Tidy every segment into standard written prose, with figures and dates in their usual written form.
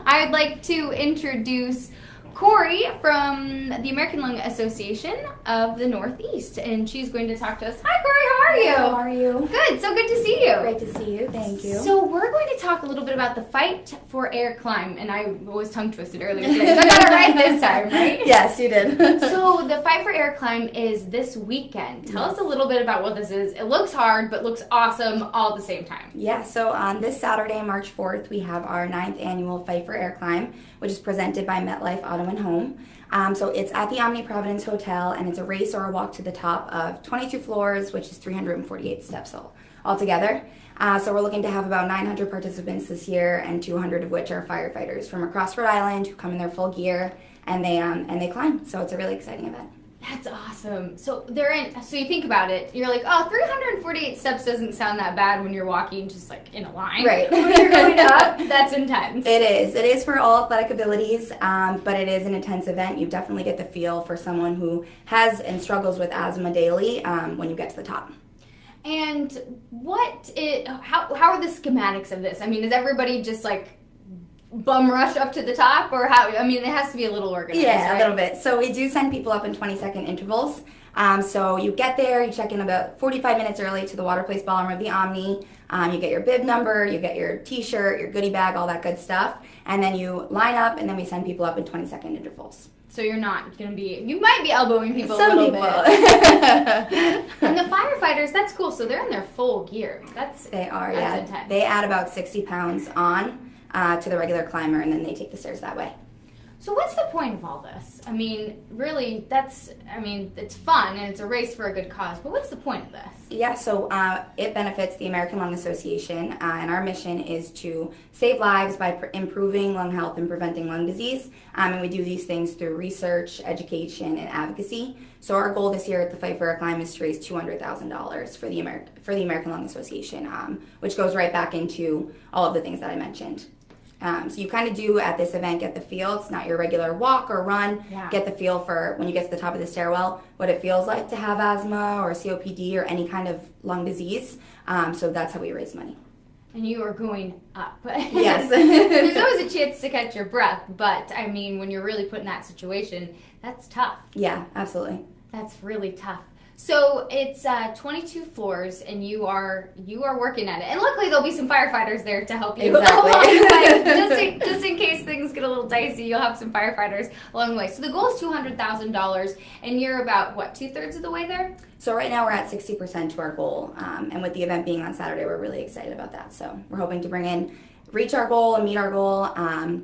I'd like to introduce Corey from the American Lung Association of the Northeast, and she's going to talk to us. Hi, Corey. How are you? How are you? Good. So good to see you. Great to see you. Thank you. So we're going to talk a little bit about the Fight for Air Climb, and I was tongue twisted earlier today, so I got it right this time, right? Yes, you did. So the Fight for Air Climb is this weekend. Tell us a little bit about what this is. It looks hard, but looks awesome all at the same time. Yeah, so on this Saturday, March 4th, we have our 9th annual Fight for Air Climb, which is presented by MetLife Auto and Home. So it's at the Omni Providence Hotel, and it's a race or a walk to the top of 22 floors, which is 348 steps altogether. So we're looking to have about 900 participants this year, and 200 of which are firefighters from across Rhode Island who come in their full gear and they climb. So it's a really exciting event. That's awesome. So so you think about it, you're like, oh, 348 steps doesn't sound that bad when you're walking just like in a line. Right. When you're going up, that's intense. It is. It is for all athletic abilities, but it is an intense event. You definitely get the feel for someone who has and struggles with asthma daily when you get to the top. And how are the schematics of this? I mean, is everybody just like bum rush up to the top, or how? I mean, it has to be a little organized. Yeah, right? a little bit. So we do send people up in 20-second intervals. So you get there, you check in about 45 minutes early to the Water Place Ballroom of the Omni. You get your bib number, you get your t-shirt, your goodie bag, all that good stuff. And then you line up, and then we send people up in 20-second intervals. So you're not going to be, you might be elbowing people Some a little people. bit. And the firefighters, that's cool. So they're in their full gear. They are, that's yeah. intense. They add about 60 pounds on to the regular climber, and then they take the stairs that way. So what's the point of all this? I mean, really, it's fun and it's a race for a good cause, but what's the point of this? Yeah, so it benefits the American Lung Association, and our mission is to save lives by improving lung health and preventing lung disease, and we do these things through research, education, and advocacy. So our goal this year at the Fight for Air Climb is to raise $200,000 for the American Lung Association, which goes right back into all of the things that I mentioned. So you kind of do at this event get the feel. It's not your regular walk or run. Yeah. Get the feel for when you get to the top of the stairwell, what it feels like to have asthma or COPD or any kind of lung disease. So that's how we raise money. And you are going up. Yes. There's always a chance to catch your breath, but I mean, when you're really put in that situation, that's tough. Yeah, absolutely. That's really tough. So it's 22 floors, and you are working at it. And luckily, there'll be some firefighters there to help you Exactly. along the way. Just in case things get a little dicey, you'll have some firefighters along the way. So the goal is $200,000, and you're about, what, 2/3 of the way there? So right now we're at 60% to our goal, and with the event being on Saturday, we're really excited about that. So we're hoping to reach our goal and meet our goal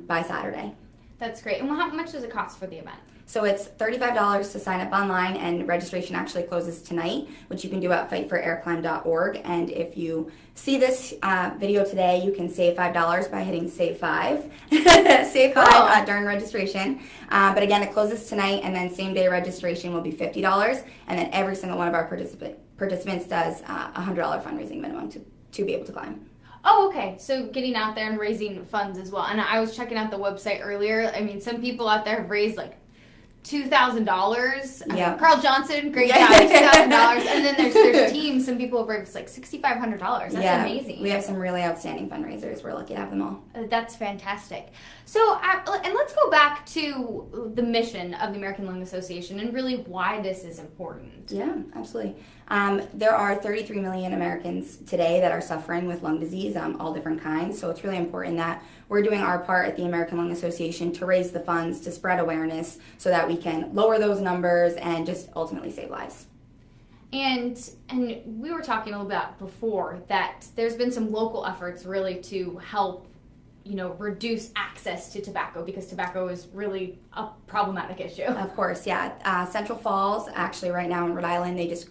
by Saturday. That's great. And how much does it cost for the event? So it's $35 to sign up online, and registration actually closes tonight, which you can do at fightforairclimb.org. And if you see this video today, you can save $5 by hitting Save 5. Save 5 during registration. But again, it closes tonight, and then same day registration will be $50. And then every single one of our participants does a $100 fundraising minimum to be able to climb. Oh, okay. So getting out there and raising funds as well. And I was checking out the website earlier. I mean, some people out there have raised like $2,000. Yeah. Carl Johnson, great job, $2,000. And then there's teams. Some people have raised like $6,500. That's amazing. We have some really outstanding fundraisers. We're lucky to have them all. That's fantastic. So, and let's go back to the mission of the American Lung Association and really why this is important. Yeah, absolutely. There are 33 million Americans today that are suffering with lung disease, all different kinds. So it's really important that we're doing our part at the American Lung Association to raise the funds, to spread awareness so that we can lower those numbers and just ultimately save lives. And we were talking a little bit before that there's been some local efforts really to help, reduce access to tobacco, because tobacco is really a problematic issue. Of course, yeah. Central Falls, actually right now in Rhode Island, they just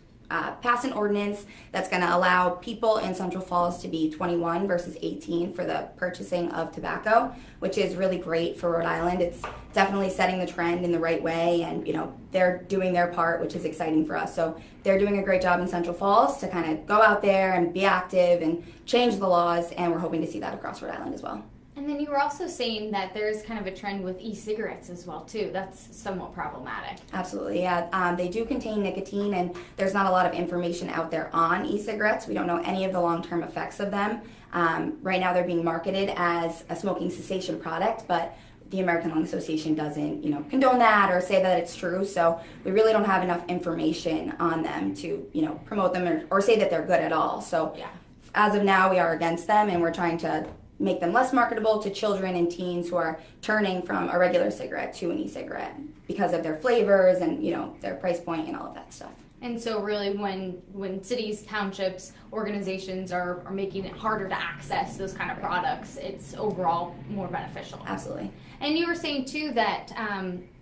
passed an ordinance that's going to allow people in Central Falls to be 21 versus 18 for the purchasing of tobacco, which is really great for Rhode Island. It's definitely setting the trend in the right way, and they're doing their part, which is exciting for us. So they're doing a great job in Central Falls to kind of go out there and be active and change the laws, and we're hoping to see that across Rhode Island as well. And then you were also saying that there's kind of a trend with e-cigarettes as well, too. That's somewhat problematic. Absolutely, yeah. They do contain nicotine, and there's not a lot of information out there on e-cigarettes. We don't know any of the long-term effects of them. Right now they're being marketed as a smoking cessation product, but the American Lung Association doesn't, condone that or say that it's true. So we really don't have enough information on them to, promote them or say that they're good at all. So Yeah. as of now, we are against them, and we're trying to make them less marketable to children and teens who are turning from a regular cigarette to an e-cigarette because of their flavors and, their price point and all of that stuff. And so really when cities, townships, organizations are making it harder to access those kind of products, it's overall more beneficial. Absolutely. And you were saying too that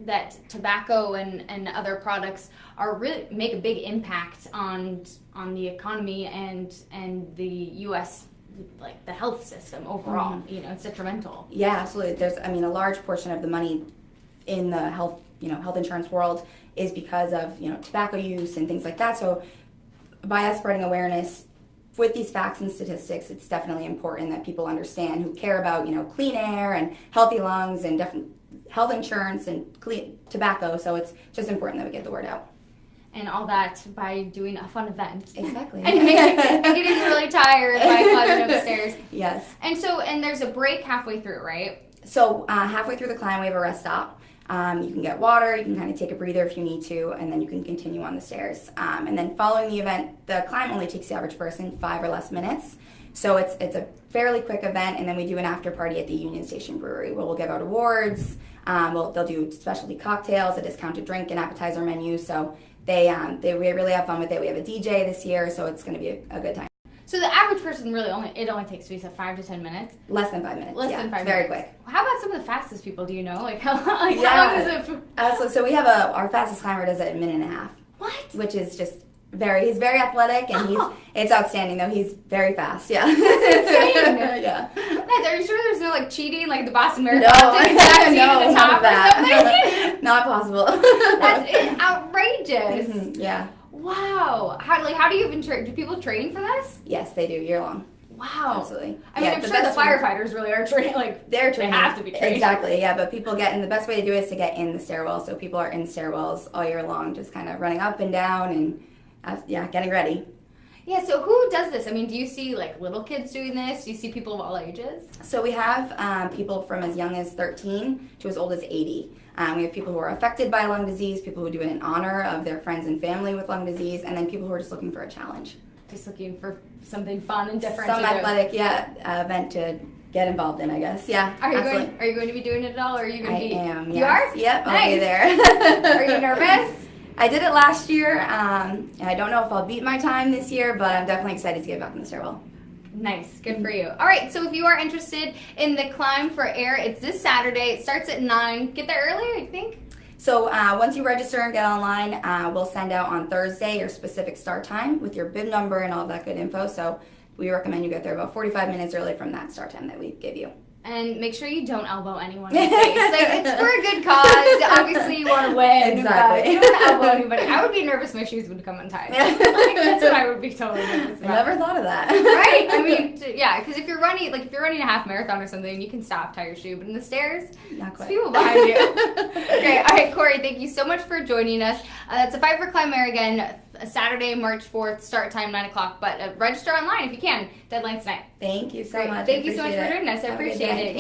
that tobacco and other products are really make a big impact on the economy and the U.S. like the health system overall. Mm-hmm. It's detrimental. Yeah, absolutely. There's, a large portion of the money in the health insurance world is because of, tobacco use and things like that. So by us spreading awareness with these facts and statistics, it's definitely important that people understand who care about, clean air and healthy lungs and health insurance and clean tobacco. So it's just important that we get the word out. And all that by doing a fun event. Exactly. And getting really tired by climbing upstairs. Yes. And there's a break halfway through, right? So halfway through the climb, we have a rest stop. You can get water, you can kind of take a breather if you need to, and then you can continue on the stairs. And then following the event, the climb only takes the average person 5 or less minutes. So it's a fairly quick event, and then we do an after party at the Union Station Brewery where we'll give out awards. They'll do specialty cocktails, a discounted drink and appetizer menu. So we really have fun with it. We have a DJ this year, so it's going to be a good time. So the average person really only takes 5 to 10 minutes. Less than 5 minutes. Less than 5 minutes. Very quick. How about some of the fastest people? Do you know? How long is it? So we have our fastest climber does it in a minute and a half. What? Which is just he's very athletic, and it's outstanding though. He's very fast. Yeah. That's insane. Yeah. Are you sure there's no cheating like the Boston Marathon? No, to the top that. or something? Not possible. That's outrageous. Mm-hmm. Yeah. Wow. How do you even train? Do people train for this? Yes, they do year long. Wow. Absolutely. I mean, I'm sure the firefighters really are trained. They're trained. They have to be trained. Exactly. Yeah, but people the best way to do it is to get in the stairwell. So people are in stairwells all year long, just kind of running up and down and getting ready. Yeah, so who does this? I mean, do you see little kids doing this? Do you see people of all ages? So we have people from as young as 13 to as old as 80. We have people who are affected by lung disease, people who do it in honor of their friends and family with lung disease, and then people who are just looking for a challenge. Just looking for something fun and different. Some athletic, event to get involved in, I guess. Yeah, Are you going to be doing it at all, or are you going to be? I am, yes. You are? Yep, nice. I'll be there. Are you nervous? I did it last year, and I don't know if I'll beat my time this year, but I'm definitely excited to get back in the stairwell. Nice. Good for you. All right, so if you are interested in the Climb for Air, it's this Saturday. It starts at 9. Get there earlier, I think. So once you register and get online, we'll send out on Thursday your specific start time with your bib number and all of that good info. So we recommend you get there about 45 minutes early from that start time that we give you. And make sure you don't elbow anyone in the face. It's for a good cause. Obviously, you want to win. Exactly. But you don't elbow anybody. I would be nervous if my shoes would come untied. That's what I would be totally nervous about. I never thought of that. Right? I mean, yeah, because if you're running a half marathon or something, you can stop, tie your shoe. But in the stairs, Not quite. there's people behind you. Okay, all right, Corey, thank you so much for joining us. That's a Fight for Climb Air again, Saturday, March 4th, start time 9 o'clock. But register online if you can. Deadline's tonight. Thank you so much. Thank you so much for joining us. I appreciate it.